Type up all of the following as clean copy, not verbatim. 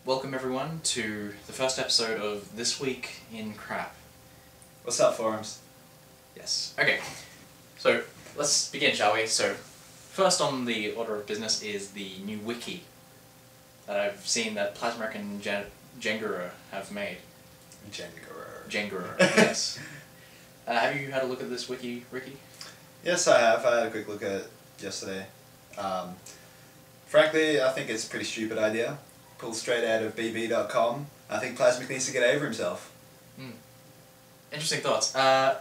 Welcome everyone to the first episode of This Week in Crap. What's up, forums? Yes. Okay. So let's begin, shall we? So first on the order of business is the new wiki that I've seen that Plasmark and Jenguru have made. Jenguru. Yes. Have you had a look at this wiki, Ricky? Yes, I have. I had a quick look at it yesterday. Frankly, I think it's a pretty stupid idea. Pulled straight out of bb.com. I think Plasmic needs to get over himself. Interesting thoughts. I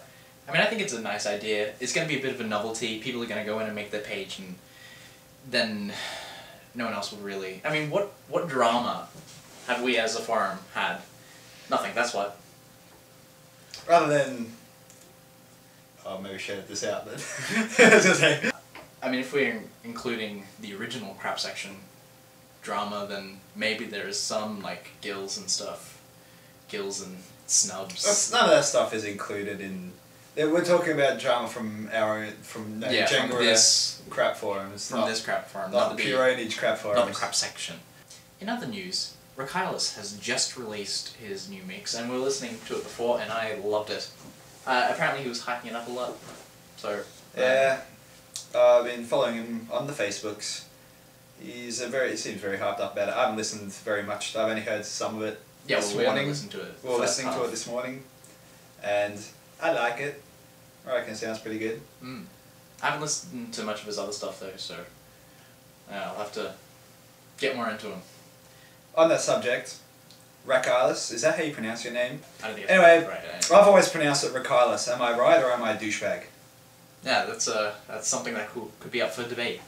think it's a nice idea. It's going to be a bit of a novelty. People are going to go in and make their page, and then no one else will really... I mean, what drama have we as a forum had? Nothing, that's what. Rather than... Oh, maybe should edit this out, but... I mean, if we're including the original crap section drama, then maybe there is some, like, gills and stuff. Gills and snubs. None of that stuff is included in... We're talking about drama from from this crap forums. From this crap forum. Not the pure age crap forums. Not the crap section. In other news, Rakylus has just released his new mix, and we were listening to it before, and I loved it. Apparently he was hyping it up a lot, so... Yeah, I've been following him on the Facebooks. He seems very hyped up about it. I haven't listened very much. I've only heard some of it this morning. Listened to it. We were listening to it this morning, and I like it. I reckon it sounds pretty good. I haven't listened to much of his other stuff though, so I'll have to get more into him. On that subject, Rakylus, is that how you pronounce your name? I don't think anyway, right. I've always pronounced it Rakylus. Am I right or am I a douchebag? Yeah, that's something that could be up for debate.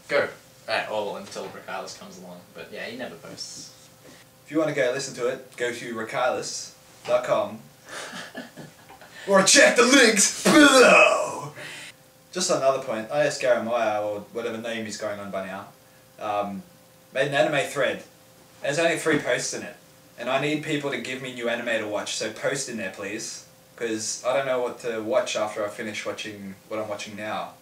Go. All until Rakylus comes along. But yeah, he never posts. If you want to go listen to it, go to rakylus.com or check the links below! Just on another point, IS Garamaya, or whatever name he's going on by now, made an anime thread. There's only 3 posts in it. And I need people to give me new anime to watch, so post in there please. Because I don't know what to watch after I finish watching what I'm watching now.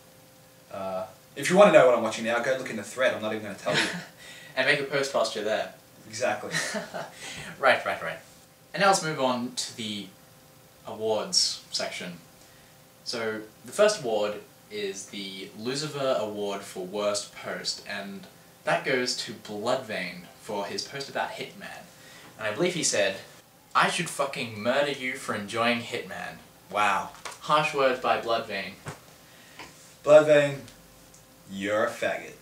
If you want to know what I'm watching now, go look in the thread. I'm not even going to tell you. And make a post posture there. Exactly. Right. And now let's move on to the awards section. So the first award is the Lucifer Award for Worst Post, and that goes to Bloodvein for his post about Hitman. And I believe he said, "I should fucking murder you for enjoying Hitman." Wow. Harsh words by Bloodvein. Bloodvein, you're a faggot.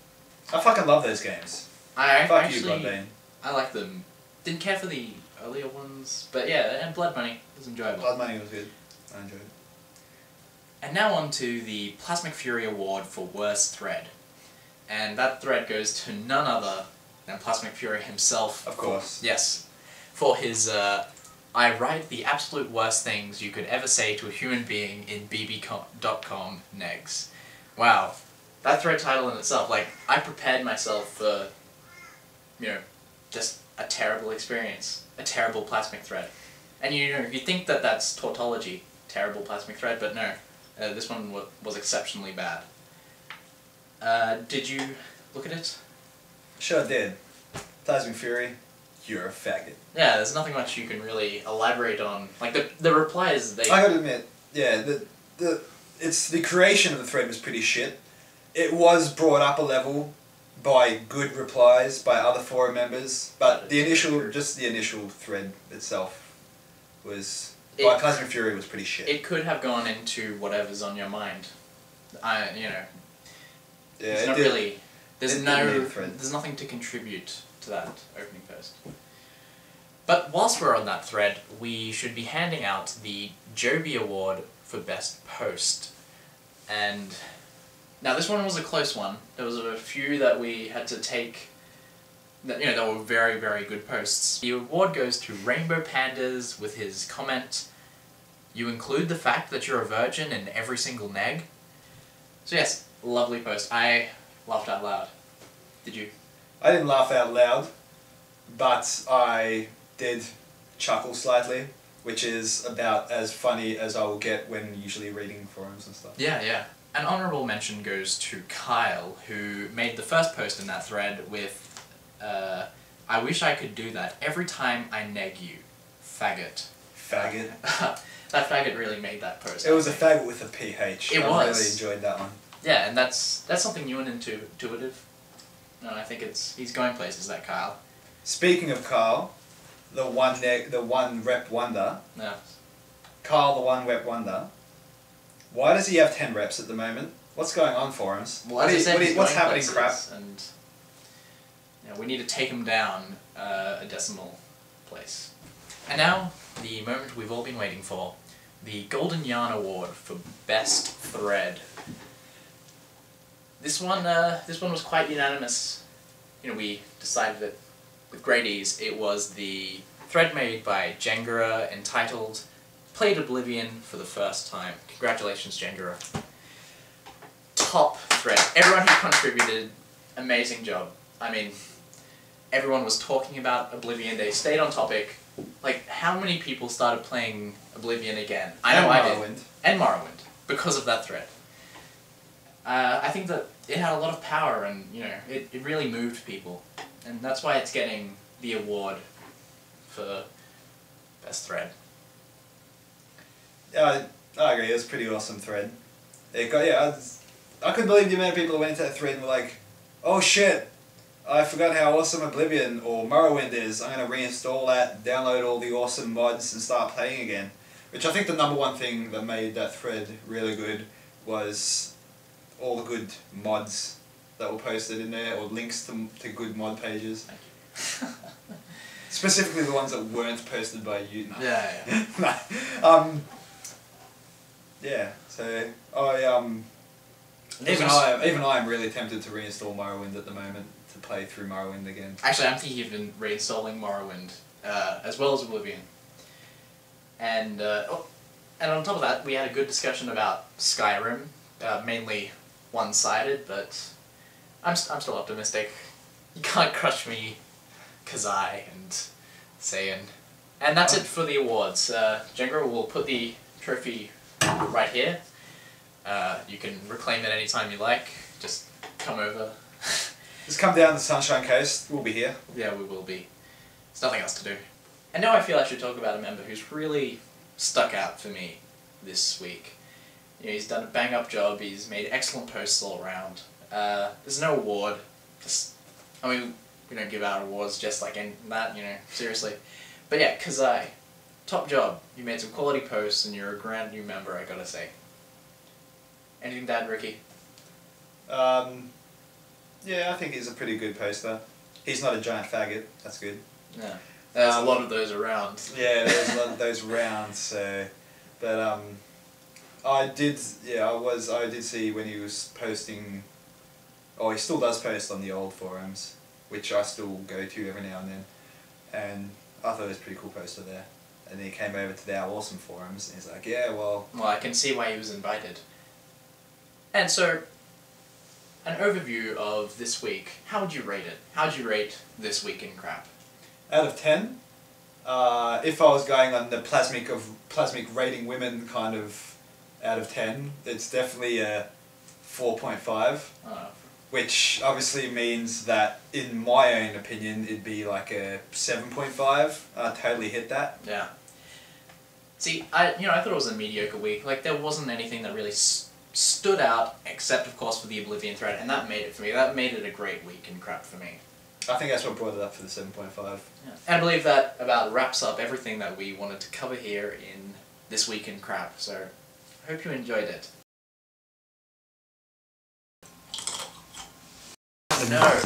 I fucking love those games. Fuck you, Bloodvein. I like them. Didn't care for the earlier ones, but yeah, and Blood Money was enjoyable. Blood Money was good. I enjoyed it. And now on to the Plasmic Fury Award for Worst Thread. And that thread goes to none other than Plasmic Fury himself. Of course. Yes. For his, I write the absolute worst things you could ever say to a human being in bb.com negs. Wow. That thread title in itself, like, I prepared myself for, just a terrible experience. A terrible plasmic thread. And you think that that's tautology, terrible plasmic thread, but no. This one was exceptionally bad. Did you look at it? Sure did. Plasmic Fury, you're a faggot. Yeah, there's nothing much you can really elaborate on. Like, the replies, they... I gotta admit, yeah, the creation of the thread was pretty shit. It was brought up a level by good replies by other forum members, but the initial thread itself was, by Plasmic Fury, was pretty shit. It could have gone into whatever's on your mind. Yeah, it's not really... There's nothing to contribute to that opening post. But whilst we're on that thread, we should be handing out the Joby Award for Best Post. And now this one was a close one. There was a few that we had to take that were very, very good posts. The award goes to Rainbow Pandas with his comment, "You include the fact that you're a virgin in every single neg?" So yes, lovely post. I laughed out loud. Did you? I didn't laugh out loud, but I did chuckle slightly, which is about as funny as I will get when usually reading forums and stuff. Yeah. An honourable mention goes to Kyle, who made the first post in that thread with I wish I could do that every time I neg you. Faggot. Faggot. That faggot really made that post. It was a faggot with a PH. It was. I really enjoyed that one. Yeah, and that's something new and intuitive. No, I think he's going places, that Kyle. Speaking of Kyle, the one rep wonder. Yeah. Kyle, the one rep wonder. Why does he have 10 reps at the moment? What's going on for us? Well, what's happening, crap? And we need to take him down a decimal place. And now, the moment we've all been waiting for, the Golden Yarn Award for Best Thread. This one was quite unanimous. We decided that with great ease. It was the thread made by Jengara entitled "Played Oblivion for the First Time." Congratulations, Jengara. Top thread. Everyone who contributed, amazing job. I mean, everyone was talking about Oblivion. They stayed on topic. Like, how many people started playing Oblivion again? I know I did. And Morrowind. Because of that thread. I think that it had a lot of power and, it really moved people. And that's why it's getting the award for Best Thread. Yeah, I agree. It was a pretty awesome thread. I couldn't believe the amount of people who went into that thread and were like, oh shit, I forgot how awesome Oblivion or Morrowind is. I'm going to reinstall that, download all the awesome mods and start playing again. Which I think the number one thing that made that thread really good was all the good mods that were posted in there, or links to good mod pages. Thank you. Specifically the ones that weren't posted by you. No. Yeah. Yeah, so even I am really tempted to reinstall Morrowind at the moment to play through Morrowind again. Actually, I'm thinking of reinstalling Morrowind as well as Oblivion. And on top of that, we had a good discussion about Skyrim, mainly one-sided, but I'm still optimistic. You can't crush me, Kazai and Saiyan. And that's it for the awards. Jengara will put the trophy right here. You can reclaim it anytime you like. Just come over. Just come down to the Sunshine Coast. We'll be here. Yeah, we will be. There's nothing else to do. And now I feel I should talk about a member who's really stuck out for me this week. He's done a bang-up job. He's made excellent posts all around. There's no award. We don't give out awards just like that, seriously. But yeah, Kazai, top job. You made some quality posts and you're a grand new member, I gotta say. Anything to add, Ricky? Yeah, I think he's a pretty good poster. He's not a giant faggot, that's good. Yeah. There's a lot of those around. Yeah, there's a lot of those around, so... But, I did see when he was posting... Oh, he still does post on the old forums, which I still go to every now and then. And I thought it was a pretty cool poster there. And then he came over to the Our Awesome forums, and he's like, yeah, well... Well, I can see why he was invited. And so, an overview of this week. How would you rate it? How would you rate This Week in Crap? Out of 10, if I was going on the plasmic rating women kind of out of 10, it's definitely a 4.5. Which obviously means that, in my own opinion, it'd be like a 7.5. I totally hit that. Yeah. See, I thought it was a mediocre week. Like, there wasn't anything that really stood out, except, of course, for the Oblivion thread, and that made it for me. That made it a great week in crap for me. I think that's what brought it up for the 7.5. Yeah. And I believe that about wraps up everything that we wanted to cover here in This Week in Crap, so I hope you enjoyed it. No.